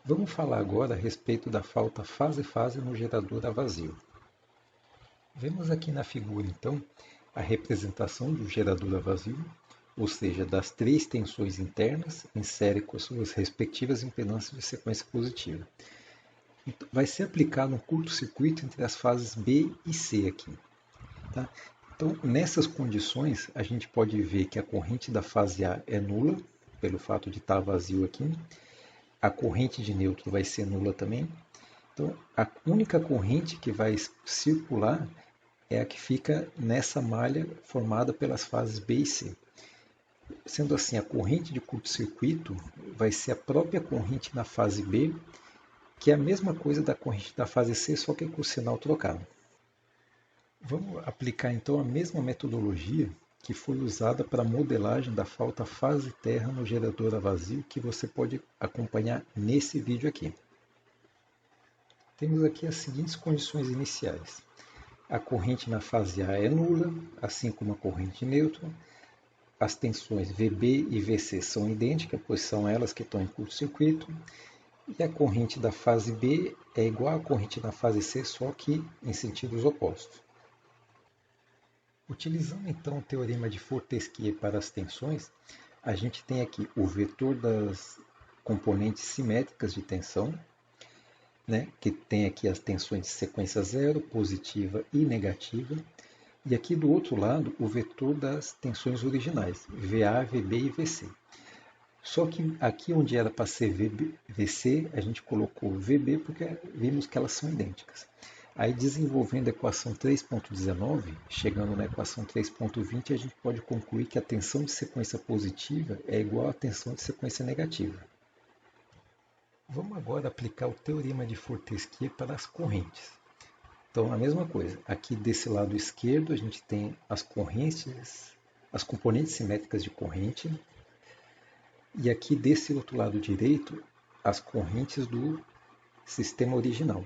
Vamos falar agora a respeito da falta fase-fase no gerador a vazio. Vemos aqui na figura, então, a representação do gerador a vazio, ou seja, das três tensões internas em série com as suas respectivas impedâncias de sequência positiva. Então, vai ser aplicado um curto-circuito entre as fases B e C aqui. Tá? Então, nessas condições, a gente pode ver que a corrente da fase A é nula, pelo fato de estar vazio aqui. A corrente de neutro vai ser nula também. Então, a única corrente que vai circular é a que fica nessa malha formada pelas fases B e C. Sendo assim, a corrente de curto-circuito vai ser a própria corrente na fase B, que é a mesma coisa da corrente da fase C, só que com o sinal trocado. Vamos aplicar então a mesma metodologia que foi usada para a modelagem da falta fase-terra no gerador a vazio, que você pode acompanhar nesse vídeo aqui. Temos aqui as seguintes condições iniciais. A corrente na fase A é nula, assim como a corrente neutra. As tensões VB e VC são idênticas, pois são elas que estão em curto-circuito. E a corrente da fase B é igual à corrente da fase C, só que em sentidos opostos. Utilizando então o teorema de Fortescue para as tensões, a gente tem aqui o vetor das componentes simétricas de tensão, que tem aqui as tensões de sequência zero, positiva e negativa, e aqui do outro lado o vetor das tensões originais, VA, VB e VC. Só que aqui onde era para ser VC, a gente colocou VB porque vimos que elas são idênticas. Aí desenvolvendo a equação 3.19, chegando na equação 3.20, a gente pode concluir que a tensão de sequência positiva é igual à tensão de sequência negativa. Vamos agora aplicar o teorema de Fortescue para as correntes. Então, a mesma coisa, aqui desse lado esquerdo a gente tem as correntes, as componentes simétricas de corrente, e aqui desse outro lado direito, as correntes do sistema original.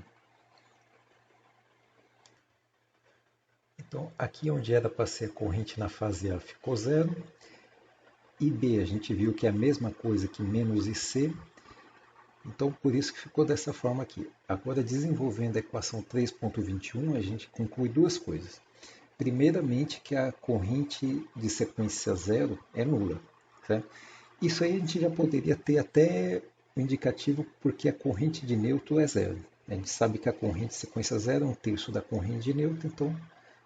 Então, aqui onde era para ser a corrente na fase A ficou zero. IB a gente viu que é a mesma coisa que menos IC. Então, por isso que ficou dessa forma aqui. Agora, desenvolvendo a equação 3.21, a gente conclui duas coisas. Primeiramente, que a corrente de sequência zero é nula. Certo? Isso aí a gente já poderia ter até um indicativo porque a corrente de neutro é zero. A gente sabe que a corrente de sequência zero é um terço da corrente de neutro, então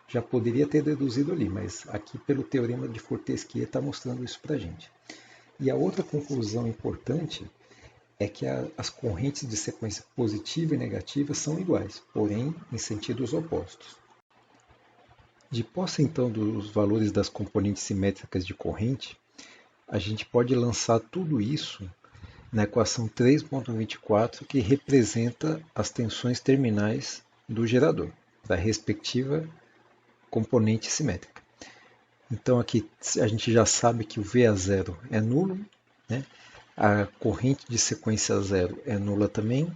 já poderia ter deduzido ali, mas aqui pelo teorema de Fortescue está mostrando isso para a gente. E a outra conclusão importante é que as correntes de sequência positiva e negativa são iguais, porém em sentidos opostos. De posse então dos valores das componentes simétricas de corrente, a gente pode lançar tudo isso na equação 3.24, que representa as tensões terminais do gerador, da respectiva componente simétrica. Então aqui a gente já sabe que o VA0 é nulo, a corrente de sequência zero é nula também,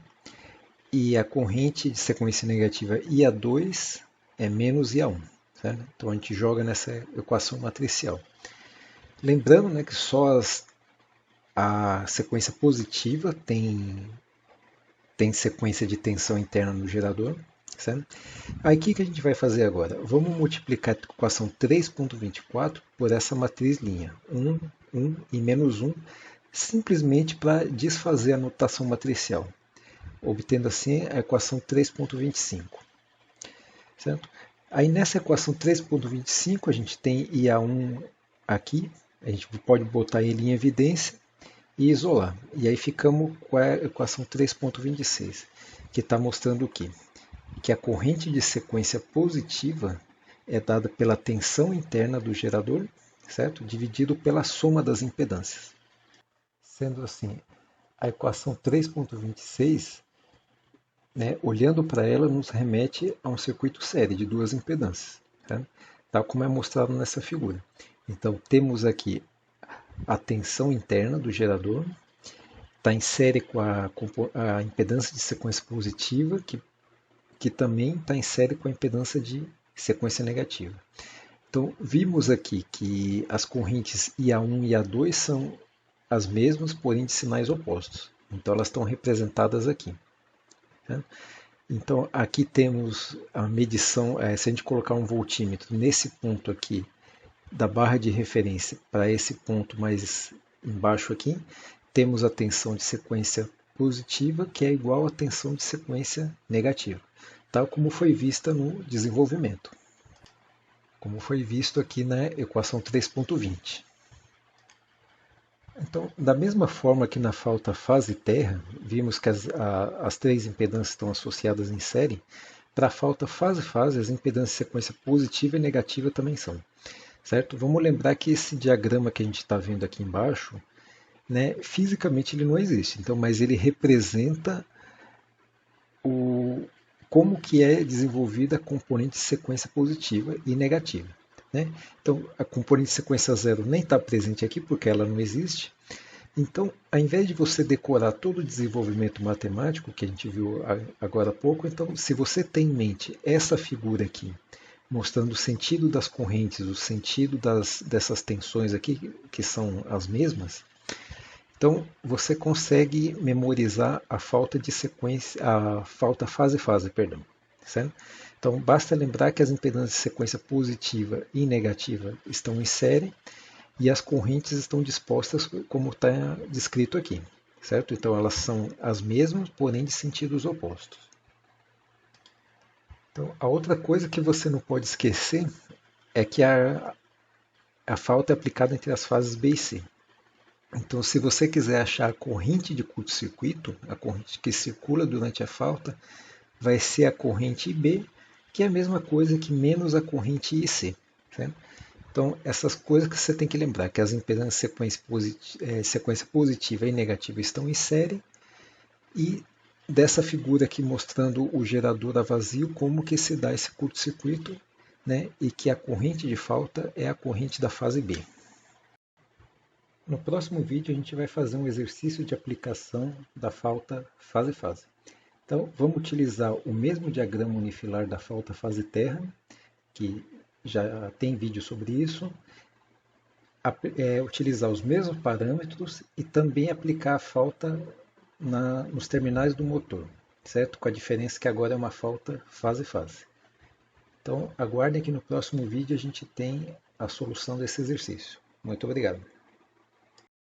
e a corrente de sequência negativa IA2 é menos IA1. Certo? Então a gente joga nessa equação matricial. Lembrando que só a sequência positiva tem sequência de tensão interna no gerador. Certo? Aí o que a gente vai fazer agora? Vamos multiplicar a equação 3.24 por essa matriz linha, 1, 1 e menos 1, simplesmente para desfazer a notação matricial, obtendo assim a equação 3.25. Certo? Aí nessa equação 3.25 a gente tem IA1 aqui, a gente pode botar ele em evidência e isolar. E aí ficamos com a equação 3.26, que está mostrando o quê? Que a corrente de sequência positiva é dada pela tensão interna do gerador, certo? Dividido pela soma das impedâncias. Sendo assim, a equação 3.26, olhando para ela, nos remete a um circuito série de duas impedâncias, tal como é mostrado nessa figura. Então, temos aqui a tensão interna do gerador, está em série com a impedância de sequência positiva, que também está em série com a impedância de sequência negativa. Então, vimos aqui que as correntes IA1 e IA2 são as mesmas, porém de sinais opostos. Então elas estão representadas aqui. Tá? Então aqui temos a medição, se a gente colocar um voltímetro nesse ponto aqui, da barra de referência para esse ponto mais embaixo aqui, temos a tensão de sequência positiva, que é igual à tensão de sequência negativa, tal como foi vista no desenvolvimento, como foi visto aqui na equação 3.20. Então, da mesma forma que na falta fase-terra, vimos que as três impedâncias estão associadas em série, para a falta fase-fase, as impedâncias de sequência positiva e negativa também são. Certo? Vamos lembrar que esse diagrama que a gente está vendo aqui embaixo, né, fisicamente ele não existe, então, mas ele representa como que é desenvolvida a componente de sequência positiva e negativa. Né? Então, a componente de sequência zero nem está presente aqui porque ela não existe. Então, ao invés de você decorar todo o desenvolvimento matemático que a gente viu agora há pouco, então, se você tem em mente essa figura aqui, mostrando o sentido das correntes, o sentido dessas tensões aqui, que são as mesmas, então você consegue memorizar a falta de sequência, a falta fase-fase, perdão. Certo? Então basta lembrar que as impedâncias de sequência positiva e negativa estão em série e as correntes estão dispostas como está descrito aqui. Certo? Então elas são as mesmas, porém de sentidos opostos. Então, a outra coisa que você não pode esquecer é que a falta é aplicada entre as fases B e C. Então, se você quiser achar a corrente de curto-circuito, a corrente que circula durante a falta, vai ser a corrente IB, que é a mesma coisa que menos a corrente IC. Certo? Então, essas coisas que você tem que lembrar, que as impedâncias sequência positiva e negativa estão em série, e dessa figura aqui mostrando o gerador a vazio, como que se dá esse curto-circuito, né, e que a corrente de falta é a corrente da fase B. No próximo vídeo a gente vai fazer um exercício de aplicação da falta fase-fase. Então vamos utilizar o mesmo diagrama unifilar da falta fase-terra, que já tem vídeo sobre isso, utilizar os mesmos parâmetros e também aplicar a falta nos terminais do motor, certo? Com a diferença que agora é uma falta fase-fase. Então aguardem que no próximo vídeo a gente tem a solução desse exercício. Muito obrigado.